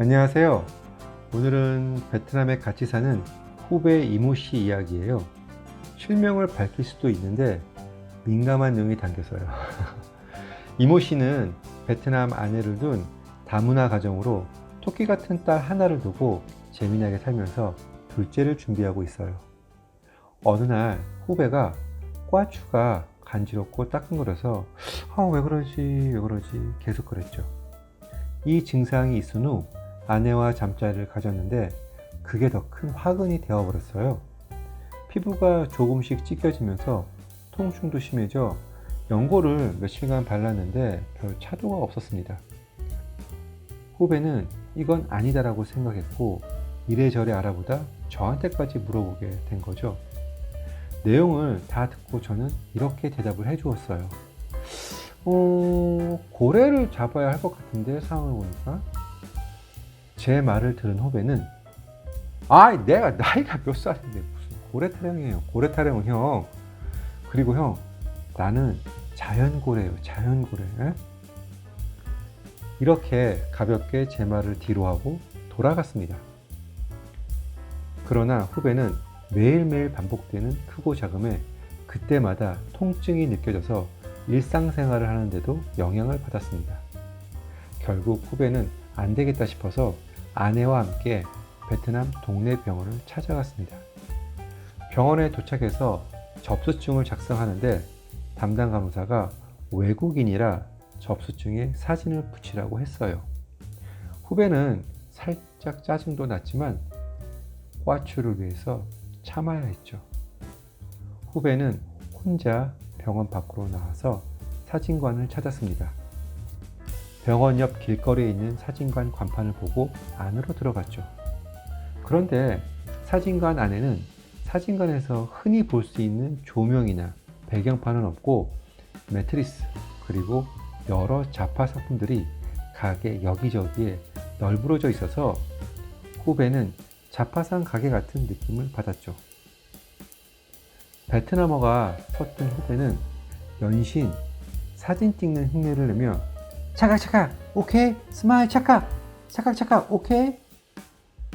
안녕하세요. 오늘은 베트남에 같이 사는 후배 이모 씨 이야기예요. 실명을 밝힐 수도 있는데 민감한 내용이 담겨서요. 이모 씨는 베트남 아내를 둔 다문화 가정으로 토끼 같은 딸 하나를 두고 재미나게 살면서 둘째를 준비하고 있어요. 어느 날 후배가 꽈추가 간지럽고 따끔거려서 왜 그러지 계속 그랬죠. 이 증상이 있은 후 아내와 잠자리를 가졌는데 그게 더 큰 화근이 되어버렸어요. 피부가 조금씩 찢겨지면서 통증도 심해져 연고를 며칠간 발랐는데 별 차도가 없었습니다. 후배는 이건 아니다라고 생각했고 이래저래 알아보다 저한테까지 물어보게 된 거죠. 내용을 다 듣고 저는 이렇게 대답을 해주었어요. 고래를 잡아야 할 것 같은데 상황을 보니까. 제 말을 들은 후배는 내가 나이가 몇 살인데 무슨 고래 타령이에요. 고래 타령은 형. 그리고 형, 나는 자연고래예요. 자연고래. 에? 이렇게 가볍게 제 말을 뒤로하고 돌아갔습니다. 그러나 후배는 매일매일 반복되는 크고 작음에 그때마다 통증이 느껴져서 일상생활을 하는데도 영향을 받았습니다. 결국 후배는 안 되겠다 싶어서 아내와 함께 베트남 동네 병원을 찾아갔습니다. 병원에 도착해서 접수증을 작성하는데 담당 간호사가 외국인이라 접수증에 사진을 붙이라고 했어요. 후배는 살짝 짜증도 났지만 꽈추를 위해서 참아야 했죠. 후배는 혼자 병원 밖으로 나와서 사진관을 찾았습니다. 병원 옆 길거리에 있는 사진관 간판을 보고 안으로 들어갔죠. 그런데 사진관 안에는 사진관에서 흔히 볼 수 있는 조명이나 배경판은 없고 매트리스 그리고 여러 잡화 상품들이 가게 여기저기에 널브러져 있어서 후배는 잡화상 가게 같은 느낌을 받았죠. 베트남어가 서툰 후배는 연신 사진 찍는 흉내를 내며 차각 오케이 스마일 차각 오케이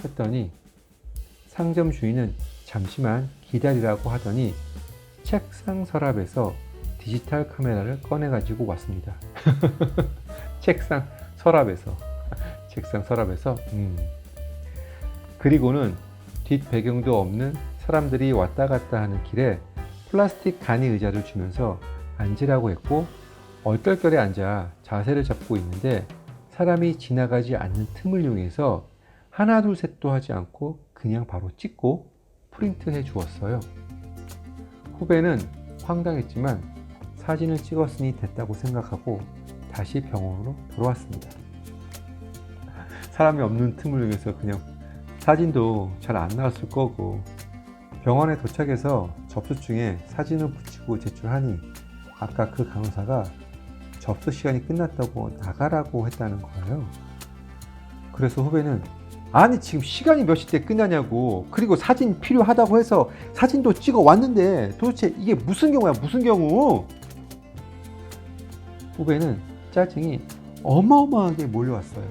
했더니 상점 주인은 잠시만 기다리라고 하더니 책상 서랍에서 디지털 카메라를 꺼내 가지고 왔습니다. 책상 서랍에서 그리고는 뒷 배경도 없는 사람들이 왔다 갔다 하는 길에 플라스틱 간이 의자를 주면서 앉으라고 했고 얼떨결에 앉아 자세를 잡고 있는데 사람이 지나가지 않는 틈을 이용해서 하나 둘 셋도 하지 않고 그냥 바로 찍고 프린트해 주었어요. 후배는 황당했지만 사진을 찍었으니 됐다고 생각하고 다시 병원으로 돌아왔습니다. 사람이 없는 틈을 이용해서 그냥 사진도 잘 안 나왔을 거고 병원에 도착해서 접수증에 사진을 붙이고 제출하니 아까 그 간호사가 접수 시간이 끝났다고 나가라고 했다는 거예요. 그래서 후배는 아니 지금 시간이 몇 시때 끝나냐고 그리고 사진 필요하다고 해서 사진도 찍어 왔는데 도대체 이게 무슨 경우야 무슨 경우. 후배는 짜증이 어마어마하게 몰려왔어요.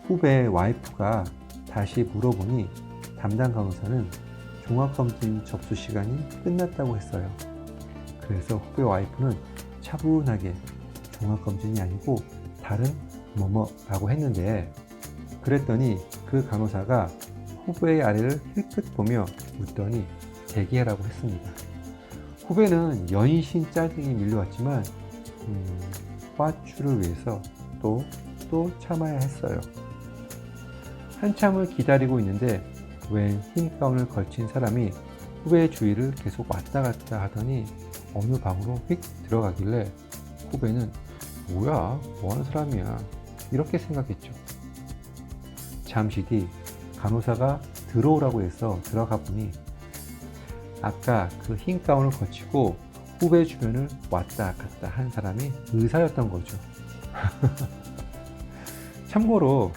후배 와이프가 다시 물어보니 담당 간호사는 종합검진 접수 시간이 끝났다고 했어요. 그래서 후배 와이프는 차분하게 종합검진이 아니고 다른 뭐뭐라고 했는데 그랬더니 그 간호사가 후배의 아래를 힐끗 보며 웃더니 대기하라고 했습니다. 후배는 연신 짜증이 밀려왔지만 꽈추를 위해서 또 참아야 했어요. 한참을 기다리고 있는데 웬 흰 가운을 걸친 사람이 후배의 주위를 계속 왔다 갔다 하더니 어느 방으로 휙 들어가길래 후배는 뭐야 뭐하는 사람이야 이렇게 생각했죠. 잠시 뒤 간호사가 들어오라고 해서 들어가 보니 아까 그 흰 가운을 거치고 후배 주변을 왔다 갔다 한 사람이 의사였던 거죠. 참고로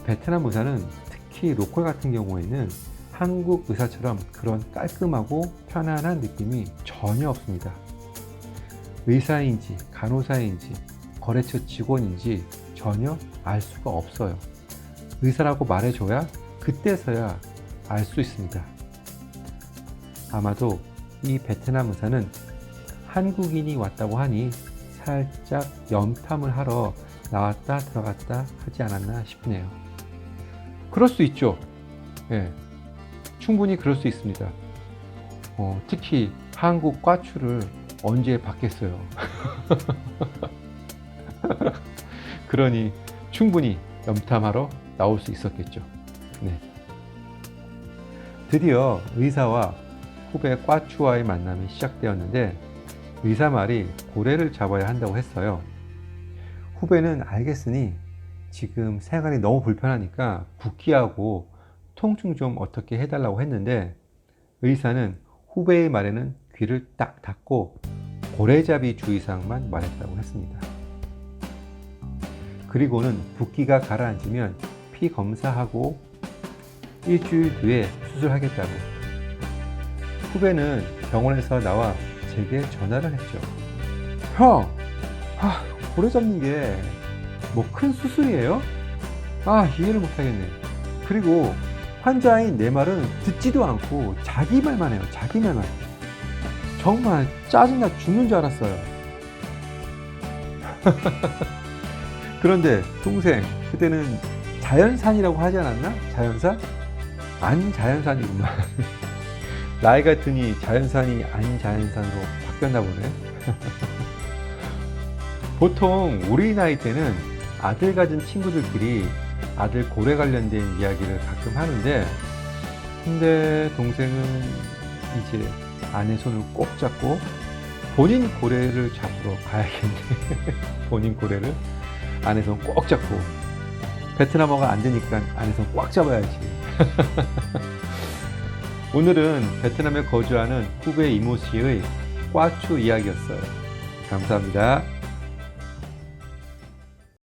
베트남 의사는 특히 로컬 같은 경우에는 한국 의사처럼 그런 깔끔하고 편안한 느낌이 전혀 없습니다. 의사인지 간호사인지 거래처 직원인지 전혀 알 수가 없어요. 의사라고 말해줘야 그때서야 알 수 있습니다. 아마도 이 베트남 의사는 한국인이 왔다고 하니 살짝 염탐을 하러 나왔다 들어갔다 하지 않았나 싶네요. 그럴 수 있죠. 예, 충분히 그럴 수 있습니다. 특히 한국 과추를 언제 받겠어요. 그러니 충분히 염탐하러 나올 수 있었겠죠. 네. 드디어 의사와 후배 과추와의 만남이 시작되었는데 의사 말이 고래를 잡아야 한다고 했어요. 후배는 알겠으니 지금 생활이 너무 불편하니까 붓기하고 통증 좀 어떻게 해달라고 했는데 의사는 후배의 말에는 귀를 딱 닫고 고래잡이 주의사항만 말했다고 했습니다. 그리고는 붓기가 가라앉으면 피 검사하고 일주일 뒤에 수술하겠다고. 후배는 병원에서 나와 제게 전화를 했죠. 형! 고래 잡는 게 뭐 큰 수술이에요? 이해를 못하겠네. 그리고 환자인 내 말은 듣지도 않고 자기 말만 해요. 자기 말만. 정말 짜증나 죽는 줄 알았어요. 그런데 동생, 그때는 자연산이라고 하지 않았나? 자연산? 안 자연산이구만. 나이가 드니 자연산이 안 자연산으로 바뀌었나 보네. 보통 우리 나이 때는 아들 가진 친구들끼리 아들 고래 관련된 이야기를 가끔 하는데, 근데 동생은 이제 아내 손을 꼭 잡고 본인 고래를 잡으러 가야겠네. 본인 고래를 아내 손 꼭 잡고. 베트남어가 안 되니까 아내 손 꽉 잡아야지. 오늘은 베트남에 거주하는 후배 이모 씨의 과추 이야기였어요. 감사합니다.